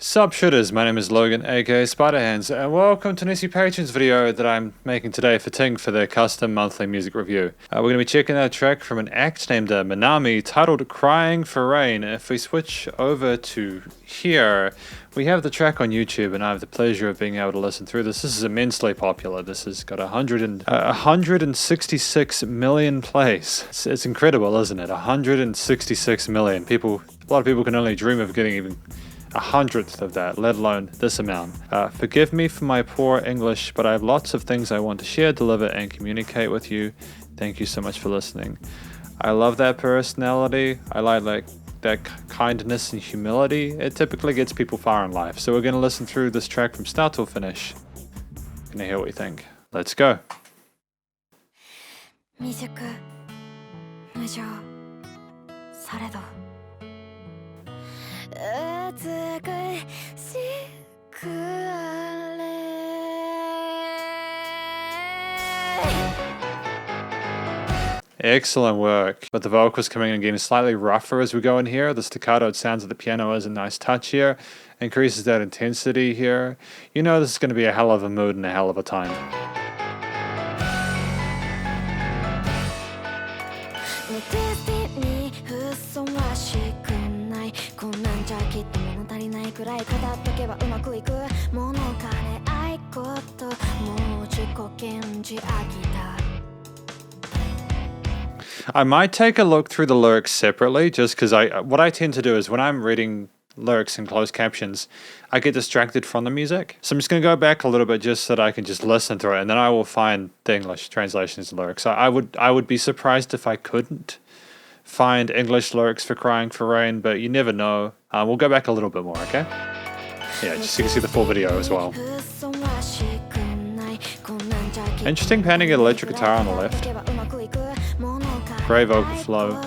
Sup Shredders, my name is Logan aka Spiderhands, and welcome to an SP Patrons video that I'm making today for Ting for their custom monthly music review. We're going to be checking out a track from an act named Minami titled Crying for Rain. If we switch over to here, we have the track on YouTube and I have the pleasure of being able to listen through this. This is immensely popular. This has got 166 million plays. It's incredible, isn't it? 166 million. A lot of people can only dream of getting even 100th of that, let alone this amount. Forgive me for my poor English, but I have lots of things I want to share, deliver, and communicate with you. Thank you so much for listening. I love that personality. I like that kindness and humility. It typically gets people far in life. So we're going to listen through this track from start till finish. Gonna hear what you think. Let's go. 美しくあれ Excellent work. But the vocals coming in again slightly rougher as we go in here. The staccato sounds of the piano is a nice touch here. Increases that intensity here. You know this is going to be a hell of a mood and a hell of a time. I might take a look through the lyrics separately, just because what I tend to do is when I'm reading lyrics in closed captions, I get distracted from the music. So I'm just going to go back a little bit just so that I can just listen through it, and then I will find the English translations and lyrics. I would be surprised if I couldn't find English lyrics for Crying for Rain, but you never know. We'll go back a little bit more, okay? Yeah, just so you can see the full video as well. Interesting panning at electric guitar on the left. Great vocal flow.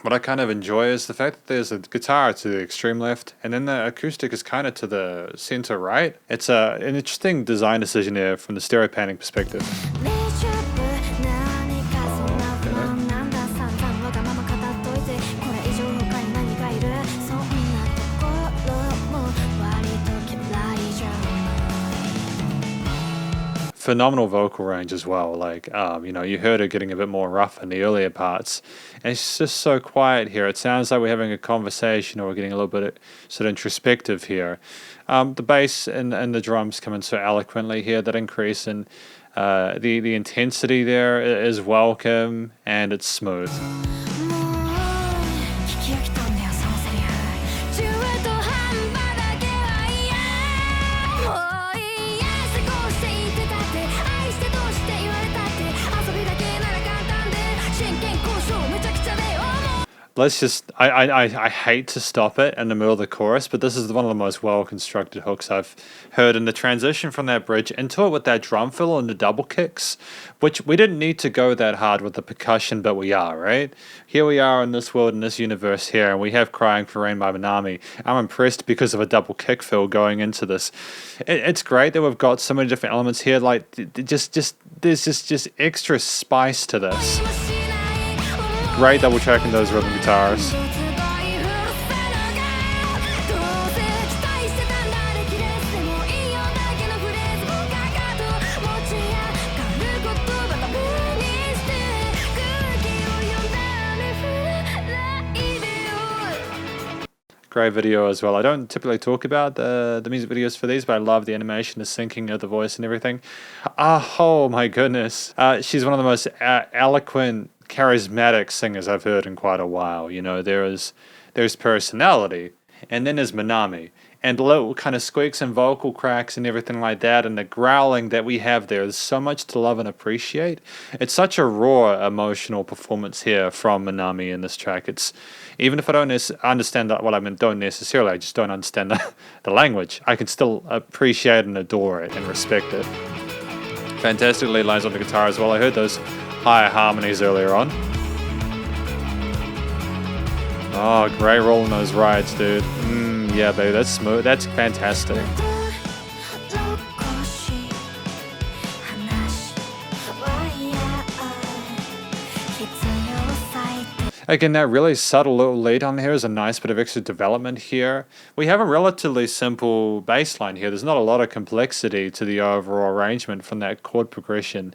What I kind of enjoy is the fact that there's a guitar to the extreme left and then the acoustic is kind of to the center right. It's an interesting design decision here from the stereo panning perspective. Phenomenal vocal range as well. Like, you heard her getting a bit more rough in the earlier parts. And it's just so quiet here. It sounds like we're having a conversation or we're getting a little bit sort of introspective here. The bass and the drums come in so eloquently here. That increase in the intensity there is welcome and it's smooth. I hate to stop it in the middle of the chorus, but this is one of the most well-constructed hooks I've heard, and the transition from that bridge into it with that drum fill and the double kicks, which we didn't need to go that hard with the percussion, but we are, right? Here we are in this world, in this universe here, and we have Crying for Rain by Minami. I'm impressed because of a double kick fill going into this. It's great that we've got so many different elements here, like, there's just extra spice to this. Great double tracking those rhythm guitars. Great video as well. I don't typically talk about the music videos for these, but I love the animation, the syncing of the voice and everything. Oh my goodness. She's one of the most eloquent, charismatic singers I've heard in quite a while. You know, there's personality, and then there's Minami, and little kind of squeaks and vocal cracks and everything like that, and the growling that we have there. There's so much to love and appreciate. It's such a raw, emotional performance here from Minami in this track. It's, even if I don't understand that, well, I mean, don't necessarily, I just don't understand the language, I can still appreciate and adore it and respect it. Fantastically lines on the guitar as well. I heard those higher harmonies earlier on. Oh, great rolling those rides, dude. Yeah, baby, that's smooth. That's fantastic. Again, that really subtle little lead on here is a nice bit of extra development here. We have a relatively simple bass line here. There's not a lot of complexity to the overall arrangement from that chord progression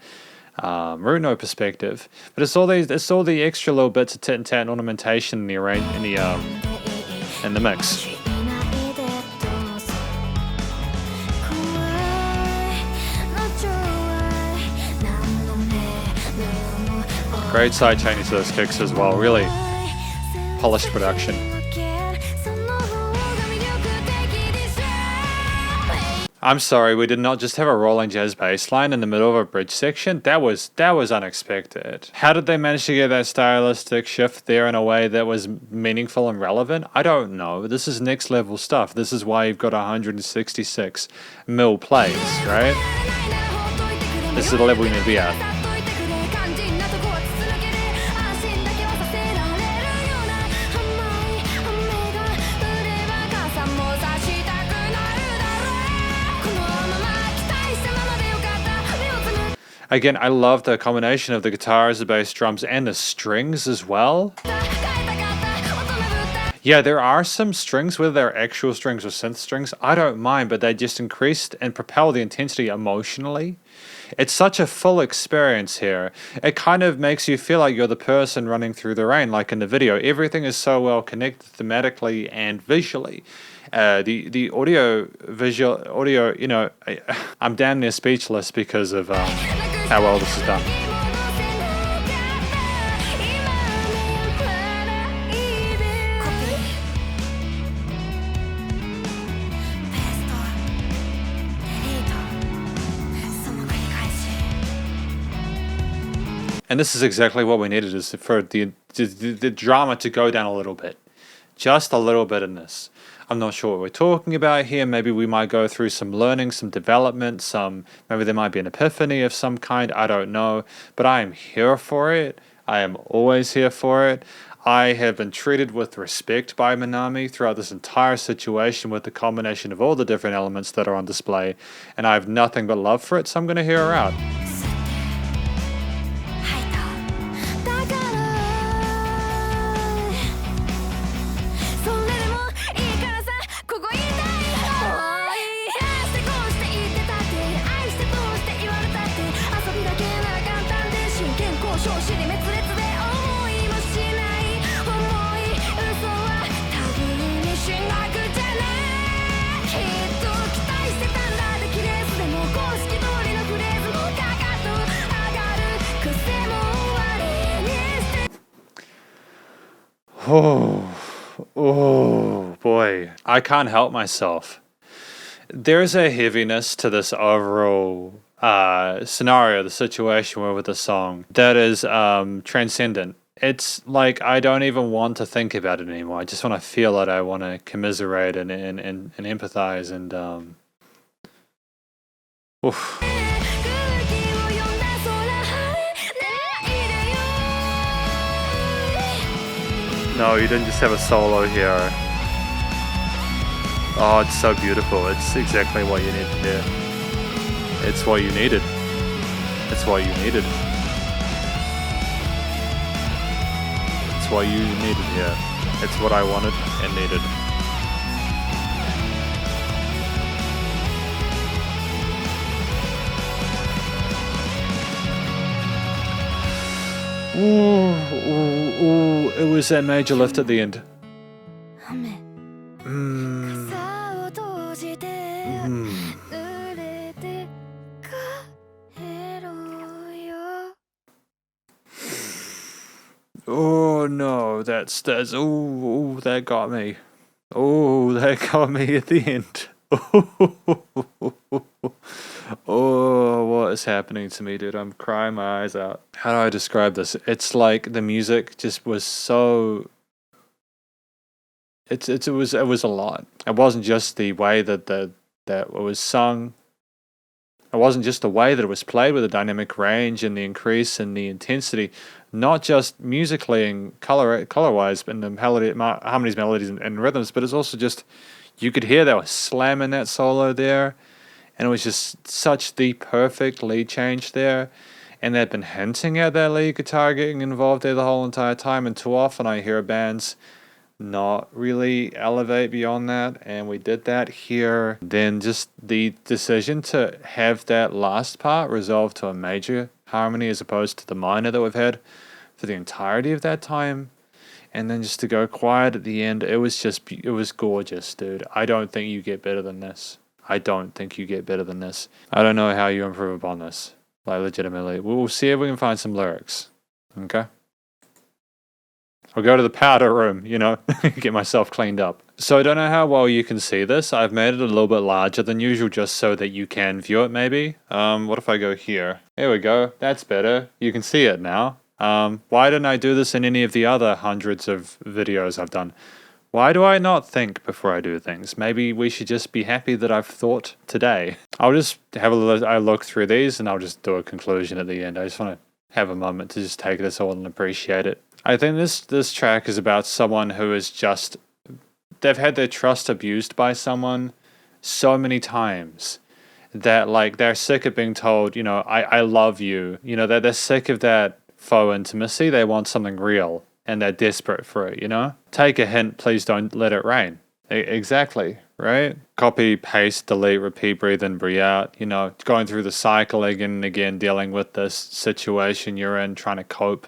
root note perspective, but it's all the extra little bits of tit and tat and ornamentation in the mix. Great side chaining to those kicks as well. Really polished production. I'm sorry, we did not just have a rolling jazz bass line in the middle of a bridge section. That was unexpected. How did they manage to get that stylistic shift there in a way that was meaningful and relevant? I don't know. This is next level stuff. This is why you've got 166 mil plays, right? This is the level you need to be at. Again, I love the combination of the guitars, the bass, drums, and the strings as well. Yeah, there are some strings, whether they're actual strings or synth strings, I don't mind, but they just increased and propel the intensity emotionally. It's such a full experience here. It kind of makes you feel like you're the person running through the rain, like in the video. Everything is so well connected thematically and visually. The audio, you know, I'm damn near speechless because of how well this is done. And this is exactly what we needed, is for the drama to go down a little bit. Just a little bit in this. I'm not sure what we're talking about here. Maybe we might go through some learning, some development, maybe there might be an epiphany of some kind. I don't know. But I am here for it. I am always here for it. I have been treated with respect by Minami throughout this entire situation with the combination of all the different elements that are on display. And I have nothing but love for it, so I'm going to hear her out. Oh boy, I can't help myself. There's a heaviness to this overall scenario, the situation with the song, that is transcendent. It's like I don't even want to think about it anymore. I just want to feel it. I want to commiserate and empathize and oof. No, you didn't just have a solo here. Oh, it's so beautiful. It's exactly what you need to hear. It's what you needed. It's what you needed. It's what you needed here. It's what I wanted and needed. Ooh, it was that major lift at the end. Oh no, that's ooh, that got me. Oh, that got me at the end. Oh, what is happening to me, dude? I'm crying my eyes out. How do I describe this? It's like the music just was so... It was a lot. It wasn't just the way that it was sung. It wasn't just the way that it was played with the dynamic range and the increase in the intensity, not just musically and color-wise, but in the harmonies, melodies, and rhythms, but it's also just, you could hear they were slamming that solo there, and it was just such the perfect lead change there. and they've been hinting at their lead guitar getting involved there the whole entire time, and too often I hear bands not really elevate beyond that, and we did that here. Then just the decision to have that last part resolved to a major harmony as opposed to the minor that we've had for the entirety of that time, and then just to go quiet at the end, it was gorgeous, dude. I don't think you get better than this. I don't know how you improve upon this. Like, legitimately. We'll see if we can find some lyrics. Okay? I'll go to the powder room, get myself cleaned up. So I don't know how well you can see this. I've made it a little bit larger than usual just so that you can view it, maybe. What if I go here? There we go. That's better. You can see it now. Why didn't I do this in any of the other hundreds of videos I've done? Why do I not think before I do things? Maybe we should just be happy that I've thought today. I'll just have a look through these and I'll just do a conclusion at the end. I just want to have a moment to just take this all and appreciate it. I think this track is about someone who is just... They've had their trust abused by someone so many times that, like, they're sick of being told, I love you. They're sick of that faux intimacy. They want something real. And they're desperate for it, Take a hint, please don't let it rain. Exactly, right? Copy, paste, delete, repeat, breathe in, breathe out. Going through the cycle again and again, dealing with this situation you're in, trying to cope,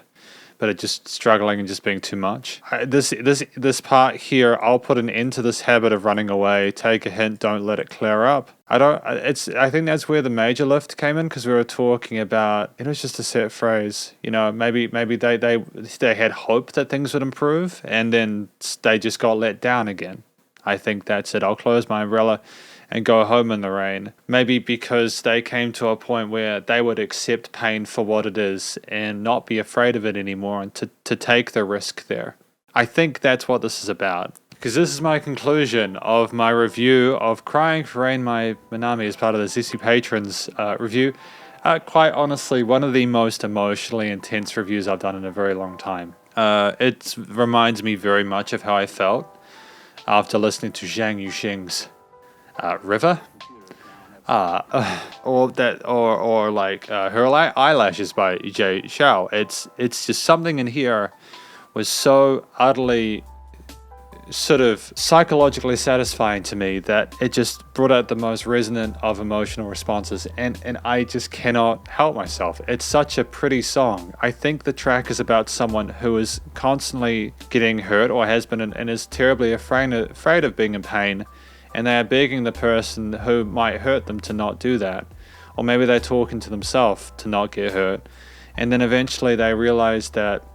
but it just struggling and just being too much. This part here, I'll put an end to this habit of running away. Take a hint, don't let it clear up. I think that's where the major lift came in, because we were talking about, it was just a set phrase. Maybe they had hope that things would improve, and then they just got let down again. I think that's it. I'll close my umbrella and go home in the rain. Maybe because they came to a point where they would accept pain for what it is and not be afraid of it anymore, and to take the risk there. I think that's what this is about. Because this is my conclusion of my review of Crying for Rain by Minami as part of the ZC Patrons review. Quite honestly, one of the most emotionally intense reviews I've done in a very long time. It reminds me very much of how I felt after listening to Zhang Yuxing's River, or like Her Eyelashes by Jay Xiao. It's just something in here was so utterly sort of psychologically satisfying to me that it just brought out the most resonant of emotional responses, and I just cannot help myself. It's such a pretty song. I think the track is about someone who is constantly getting hurt or has been and is terribly afraid of being in pain, and they are begging the person who might hurt them to not do that. Or maybe they're talking to themselves to not get hurt. And then eventually they realize that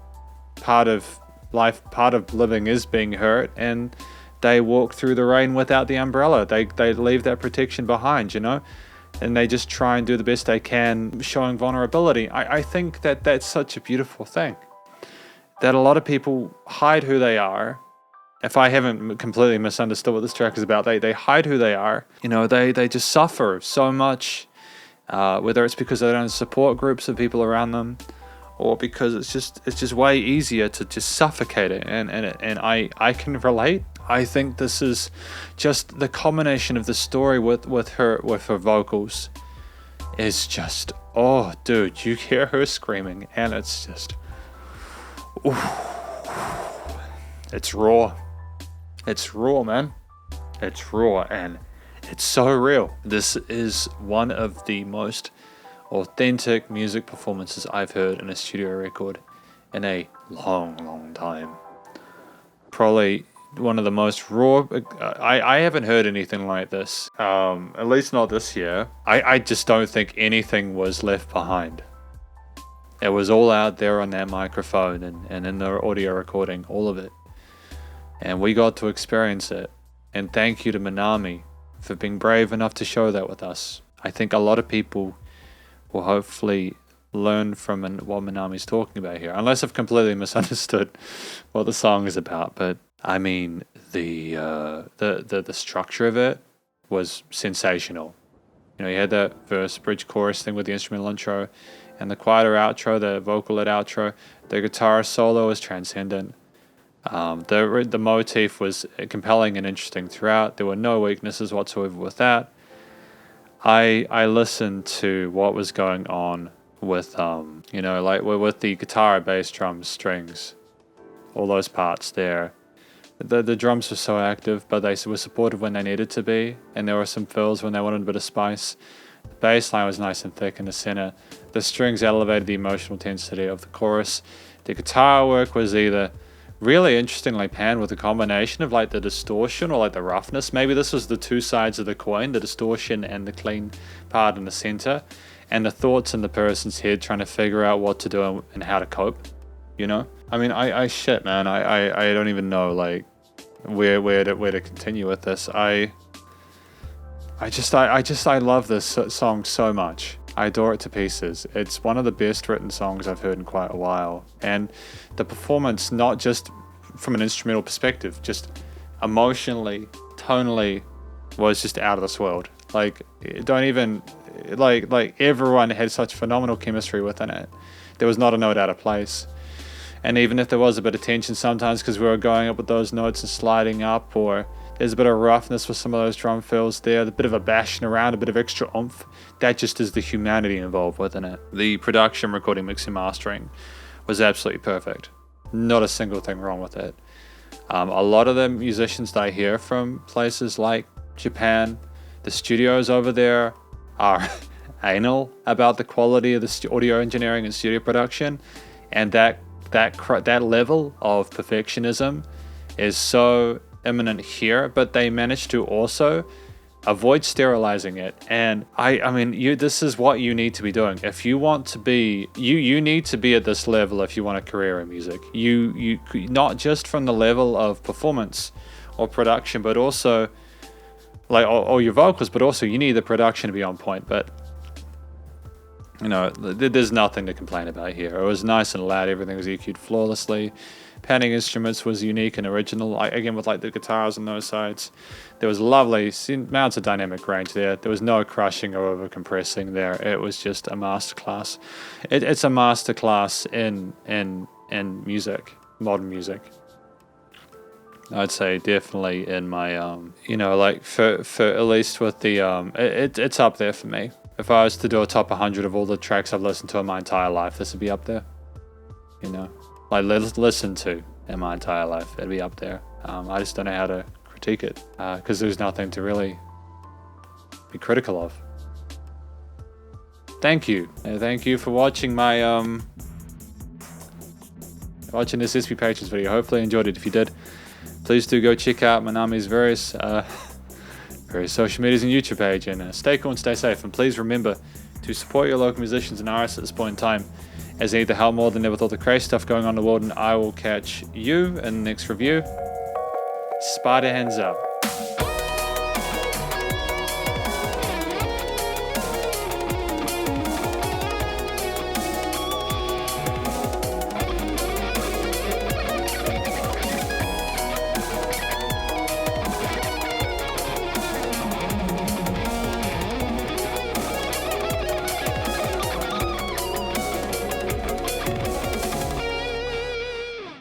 part of life, part of living is being hurt, and they walk through the rain without the umbrella. They leave that protection behind, and they just try and do the best they can, showing vulnerability. I think that that's such a beautiful thing. That a lot of people hide who they are. If I haven't completely misunderstood what this track is about, they hide who they are. They just suffer so much, whether it's because they don't have support groups of people around them, or because it's just way easier to just suffocate it. And I can relate. I think this is just the combination of the story with her vocals is just, oh dude, you hear her screaming and it's just, oof. It's raw. It's raw, man. It's raw and it's so real. This is one of the most authentic music performances I've heard in a studio record in a long time. Probably one of the most raw. I haven't heard anything like this, at least not this year. I just don't think anything was left behind. It was all out there on that microphone and in the audio recording, all of it. And we got to experience it. And thank you to Minami for being brave enough to show that with us. I think a lot of people will hopefully learn from what Minami's talking about here. Unless I've completely misunderstood what the song is about. But I mean, the structure of it was sensational. You had that verse, bridge, chorus thing with the instrumental intro, and the quieter outro, the vocal-led outro. The guitar solo is transcendent. The motif was compelling and interesting throughout. There were no weaknesses whatsoever with that. I listened to what was going on with you know, like with the guitar, bass, drums, strings, all those parts there. The drums were so active, but they were supportive when they needed to be, and there were some fills when they wanted a bit of spice. The bass line was nice and thick in the center. The strings elevated the emotional intensity of the chorus. The guitar work was either really interestingly panned with a combination of like the distortion or like the roughness. Maybe this was the two sides of the coin, the distortion and the clean part in the center, and the thoughts in the person's head trying to figure out what to do and how to cope, you know? I mean, I shit, man. I don't even know like where to continue with this. I love this song so much. I adore it to pieces. It's one of the best written songs I've heard in quite a while. And the performance, not just from an instrumental perspective, just emotionally, tonally, was just out of this world. Like, don't even, like everyone had such phenomenal chemistry within it. There was not a note out of place. And even if there was a bit of tension sometimes because we were going up with those notes and sliding up, or there's a bit of roughness with some of those drum fills there, a bit of a bashing around, a bit of extra oomph. That just is the humanity involved within it. The production, recording, mixing, mastering was absolutely perfect. Not a single thing wrong with it. A lot of the musicians that I hear from places like Japan, the studios over there are anal about the quality of the audio engineering and studio production, and that level of perfectionism is so imminent here, but they managed to also avoid sterilizing it. And I mean, this is what you need to be doing if you want to be, you need to be at this level if you want a career in music. You not just from the level of performance or production, but also like or your vocals, but also you need the production to be on point. But you know, there's nothing to complain about here. It was nice and loud. Everything was EQ'd flawlessly. Panning instruments was unique and original. Again, with like the guitars on those sides, there was lovely amounts of dynamic range there. There was no crushing or over compressing there. It was just a masterclass. It's a masterclass in music, modern music. I'd say definitely in my you know, like for at least with the it's up there for me. If I was to do a top 100 of all the tracks I've listened to in my entire life, this would be up there. You know, like listen to in my entire life, it'd be up there. I just don't know how to critique it because there's nothing to really be critical of. Thank you. Thank you for watching my watching this SP Patrons video. Hopefully you enjoyed it. If you did, please do go check out Minami's various social medias and YouTube page, and stay cool and stay safe. And please remember to support your local musicians and artists at this point in time, as they need the help more than ever with all the crazy stuff going on in the world. And I will catch you in the next review. Spiderhands out.